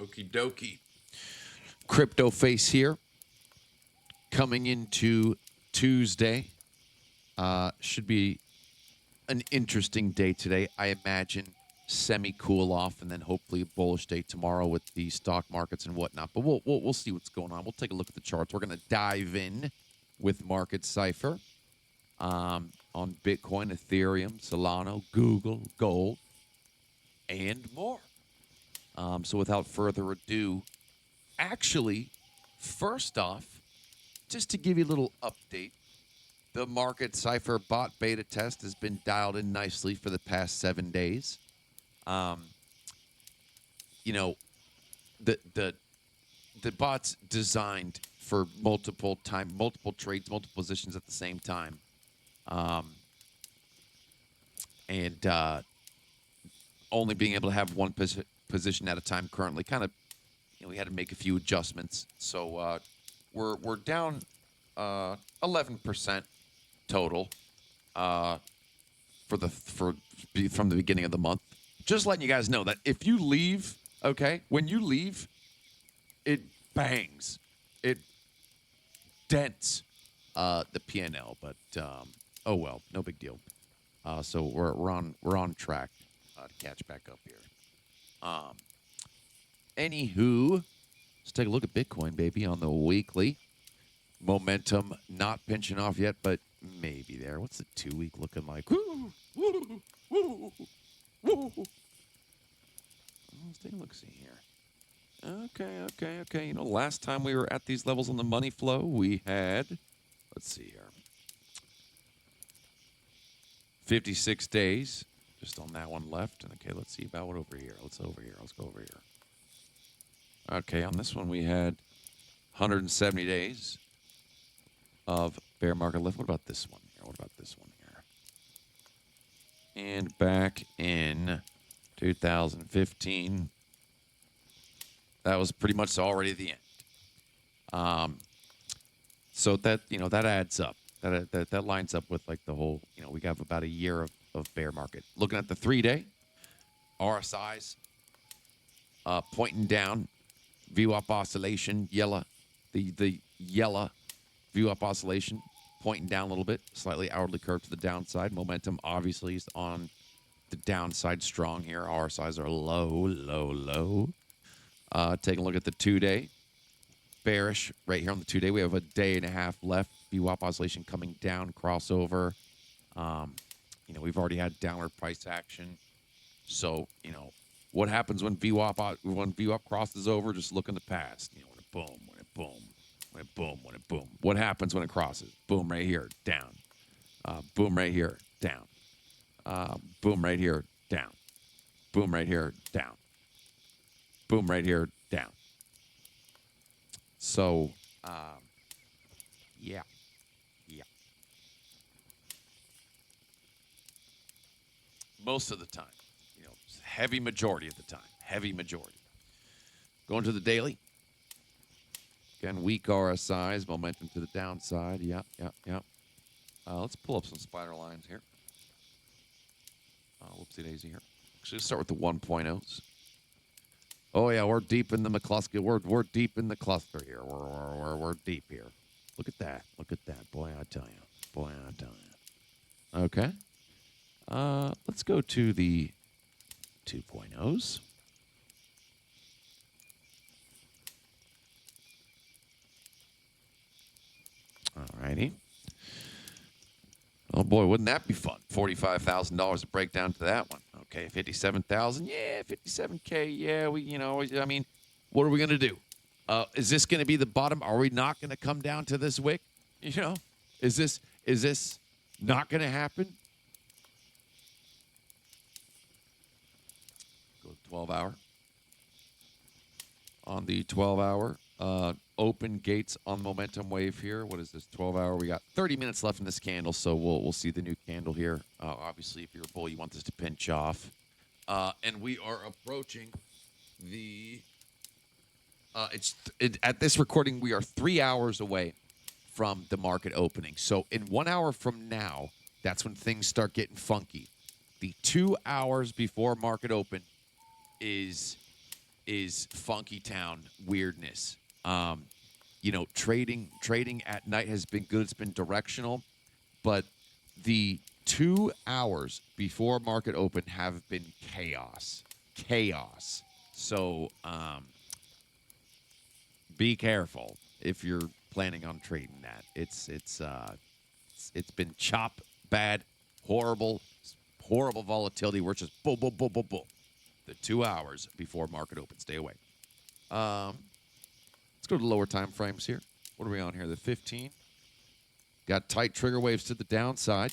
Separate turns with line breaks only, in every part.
Okie dokie. Cryptoface here. Coming into Tuesday. Should be an interesting day today. I imagine semi-cool off and then hopefully a bullish day tomorrow with the stock markets and whatnot. But we'll see what's going on. We'll take a look at the charts. We're going to dive in with Market Cipher on Bitcoin, Ethereum, Solana, Google, gold, and more. So without further ado, actually, first off, just to give you a little update, the Market Cipher bot beta test has been dialed in nicely for the past 7 days. You know, the bot's designed for multiple trades, multiple positions at the same time, and only being able to have one position at a time currently. Kind of, we had to make a few adjustments, so we're down 11% total from the beginning of the month. Just letting you guys know that if you leave, okay, when you leave, it bangs, it dents the P&L, but oh well, no big deal. So we're on track to catch back up here. Anywho, let's take a look at Bitcoin, baby, on the weekly. Momentum not pinching off yet, but maybe there. What's the 2-week looking like? Woo, woo, woo, woo. Let's take a look, see here. Okay. You know, last time we were at these levels on the money flow, we had, let's see here, 56 days just on that one left. Okay, let's see about what over here. Let's go over here. Okay, on this one we had 170 days of bear market left. What about this one here? And back in 2015, that was pretty much already the end. So that, that adds up. That lines up with like the whole, we have about a year of bear market. Looking at the 3-day, RSIs pointing down, VWAP oscillation, yellow, the yellow VWAP oscillation pointing down a little bit, slightly outwardly curved to the downside. Momentum obviously is on the downside strong here. RSIs are low. Taking a look at the 2-day, bearish right here on the 2-day. We have a day and a half left. VWAP oscillation coming down, crossover. We've already had downward price action. So, what happens when VWAP crosses over? Just look in the past. When it boom. What happens when it crosses? Boom right here, down. Boom right here, down. Boom right here, down. Boom right here, down. Boom right here, down. So, yeah. Most of the time, heavy majority of the time, Going to the daily. Again, weak RSIs, momentum to the downside. Yep. Let's pull up some spider lines here. Whoopsie daisy here. Actually, let's start with the 1.0s. Oh yeah, we're deep in the McCluskey. We're deep in the cluster here. We're deep here. Look at that. Boy, I tell you. Okay. Let's go to the 2.0s. Alrighty. Oh boy, wouldn't that be fun? $45,000 to break down to that one. Okay, 57,000. Yeah, 57K. Yeah, what are we gonna do? Is this gonna be the bottom? Are we not gonna come down to this wick? Is this not gonna happen? Go 12-hour. On the 12-hour, open gates on momentum wave here. What is this 12-hour? We got 30 minutes left in this candle, so we'll see the new candle here. Obviously, if you're a bull, you want this to pinch off. And we are approaching the. At this recording, we are 3 hours away from the market opening. So in 1 hour from now, that's when things start getting funky. The 2 hours before market open is is funky town weirdness. You know, trading at night has been good. It's been directional, but the 2 hours before market open have been chaos. So be careful if you're planning on trading that. It's been chop bad, horrible volatility. We're just boom, boom, boom, boom, boom. The 2 hours before market open. Stay away. Let's go to lower time frames here. What are we on here? The 15. Got tight trigger waves to the downside.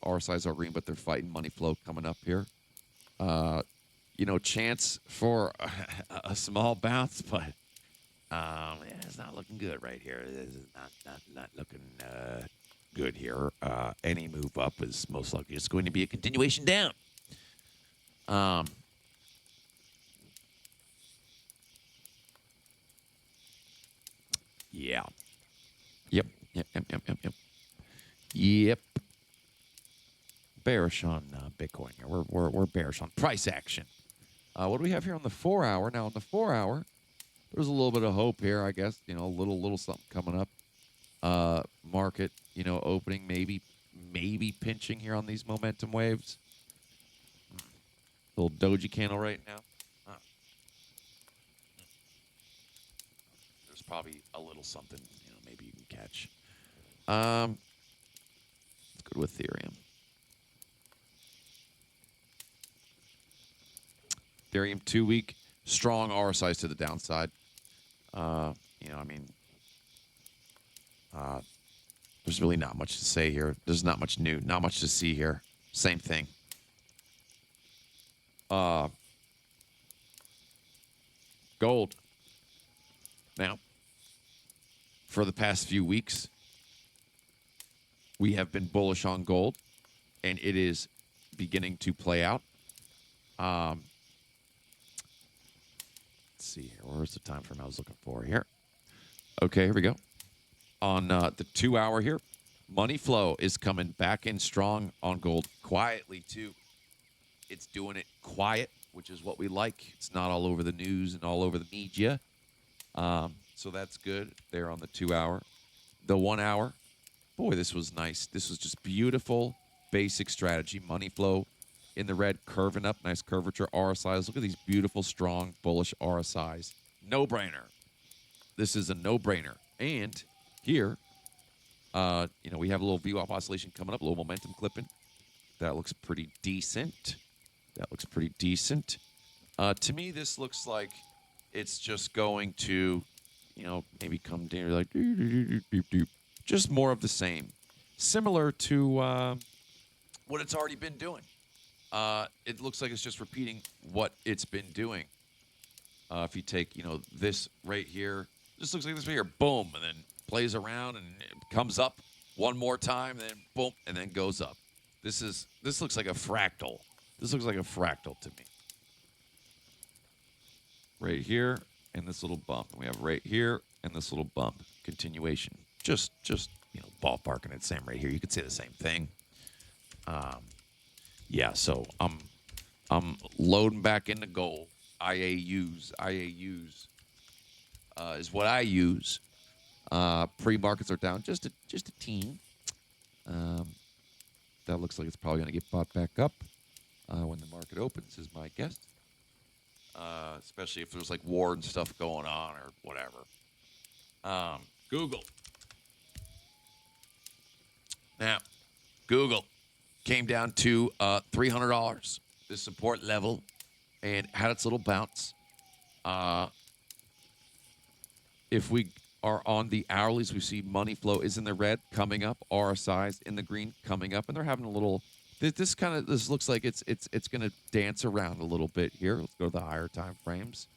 RSIs are green, but they're fighting money flow coming up here. You know, chance for a small bounce, but yeah, it's not looking good right here. It is not looking good here. Any move up is most likely just going to be a continuation down. Yeah. Yep. Bearish on Bitcoin here. We're bearish on price action. What do we have here on the 4 hour? Now on the 4 hour, there's a little bit of hope here, I guess. You know, a little something coming up. Market, you know, opening, maybe pinching here on these momentum waves. Little doji candle right now. There's probably a little something, you know, maybe you can catch. Let's go to Ethereum. Ethereum 2-week, strong RSIs to the downside. You know, I mean, there's really not much to say here. There's not much new, not much to see here. Same thing. Gold. Now, for the past few weeks, we have been bullish on gold, and it is beginning to play out. Let's see here. Where's the time frame I was looking for here? Okay, here we go. On the 2 hour here, money flow is coming back in strong on gold, quietly too. It's doing it quiet, which is what we like. It's not all over the news and all over the media. So that's good there on the 2 hour. The 1 hour, boy, this was nice. This was just beautiful, basic strategy. Money flow in the red, curving up. Nice curvature RSIs. Look at these beautiful, strong, bullish RSIs. No-brainer. This is a no-brainer. And here, you know, we have a little VWAP oscillation coming up, a little momentum clipping. That looks pretty decent. To me, this looks like it's just going to, you know, maybe come down like just more of the same, similar to what it's already been doing. It looks like it's just repeating what it's been doing. If you take, you know, this right here, just looks like this right here, boom, and then plays around and it comes up one more time, then boom, and then goes up. This looks like a fractal. This looks like a fractal to me. Right here and this little bump. And we have right here and this little bump. Continuation. Just you know, ballparking it. Same right here. You could say the same thing. Yeah, so I'm loading back into gold. IAUs is what I use. Pre-markets are down just a teen. That looks like it's probably going to get bought back up when the market opens, is my guess. Especially if there's like war and stuff going on or whatever. Google. Now, Google came down to $300, this support level, and had its little bounce. If we are on the hourlies, we see money flow is in the red coming up, RSIs in the green coming up, and they're having a little. This looks like it's going to dance around a little bit here. Let's go to the higher time frames.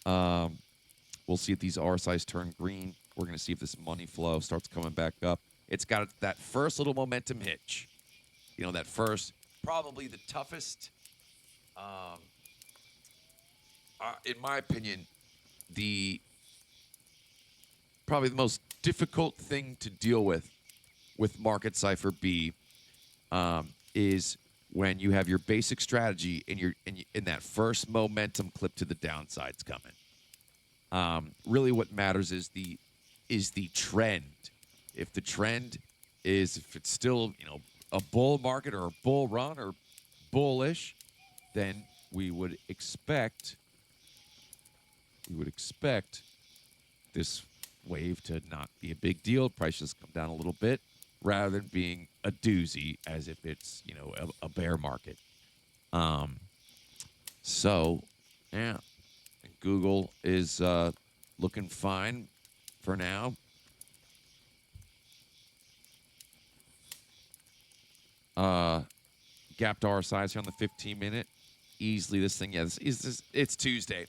We'll see if these RSIs turn green. We're going to see if this money flow starts coming back up. It's got that first little momentum hitch. You know, that first, probably the toughest, in my opinion, probably the most difficult thing to deal with Market Cipher B is when you have your basic strategy and in that first momentum clip to the downside's coming. Really, what matters is the trend. If the trend is, if it's still, a bull market or a bull run or bullish, then we would expect this wave to not be a big deal. Price just come down a little bit, rather than being a doozy as if it's a bear market. So yeah, Google is looking fine for now. Gap to RSIs here on the 15-minute. Easily this thing, it's Tuesday.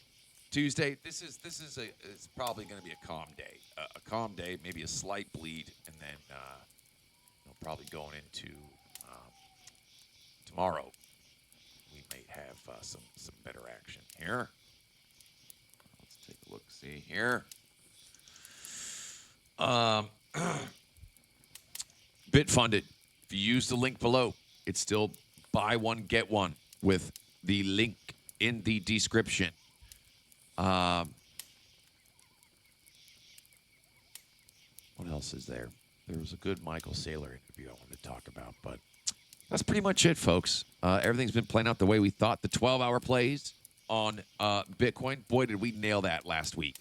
It's probably going to be a calm day. A calm day, maybe a slight bleed, and then probably going into tomorrow, we may have some better action here. Let's take a look. See here. Bitfunded. If you use the link below, it's still buy one get one with the link in the description. What else is there? There was a good Michael Saylor interview I wanted to talk about, but that's pretty much it, folks. Everything's been playing out the way we thought. The 12-hour plays on Bitcoin, boy, did we nail that last week.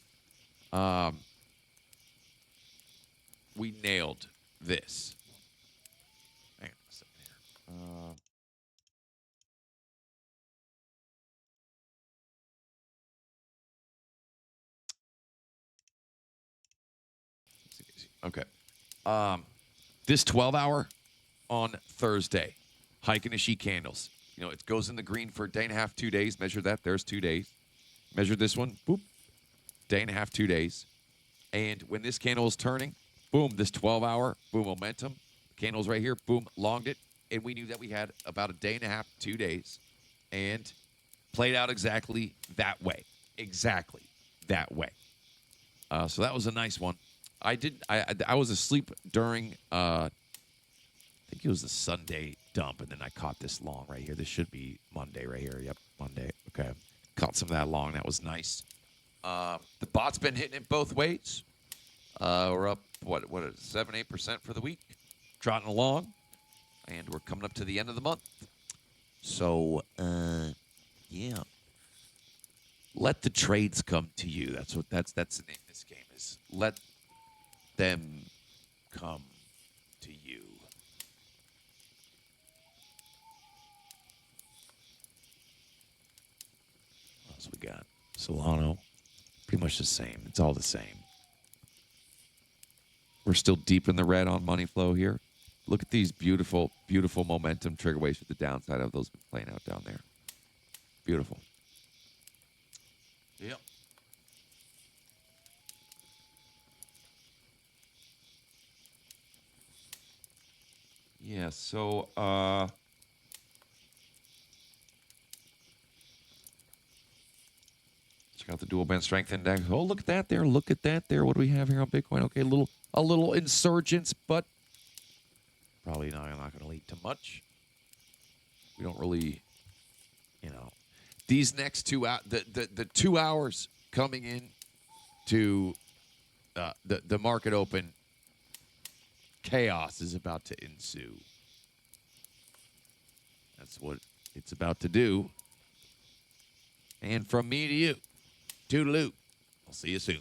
We nailed this. Hang on a second here. Okay. This 12-hour on Thursday, Heiken-Ishii candles. It goes in the green for a day and a half, 2 days. Measure that. There's 2 days. Measure this one. Boop. Day and a half, 2 days. And when this candle is turning, boom, this 12-hour, boom, momentum. Candles right here, boom, longed it. And we knew that we had about a day and a half, 2 days. And played out exactly that way. Exactly that way. So that was a nice one. I was asleep during, I think it was the Sunday dump, and then I caught this long right here. This should be Monday right here. Yep, Monday. Okay. Caught some of that long. That was nice. The bot's been hitting it both ways. We're up, what is it, 7-8% for the week. Trotting along. And we're coming up to the end of the month. So, yeah. Let the trades come to you. That's the name of this game is. Let them come to you. What else we got? Solano. Pretty much the same. It's all the same. We're still deep in the red on money flow here. Look at these beautiful, beautiful momentum trigger waves with the downside of those playing out down there. Beautiful. Yep. Yeah, so check out the dual band strength index. Oh, look at that there. Look at that there. What do we have here on Bitcoin? Okay, a little insurgence, but probably not going to lead to much. We don't really, these next 2 hours, the 2 hours coming in to the market open, chaos is about to ensue. That's what it's about to do. And from me to you, toodaloo. I'll see you soon.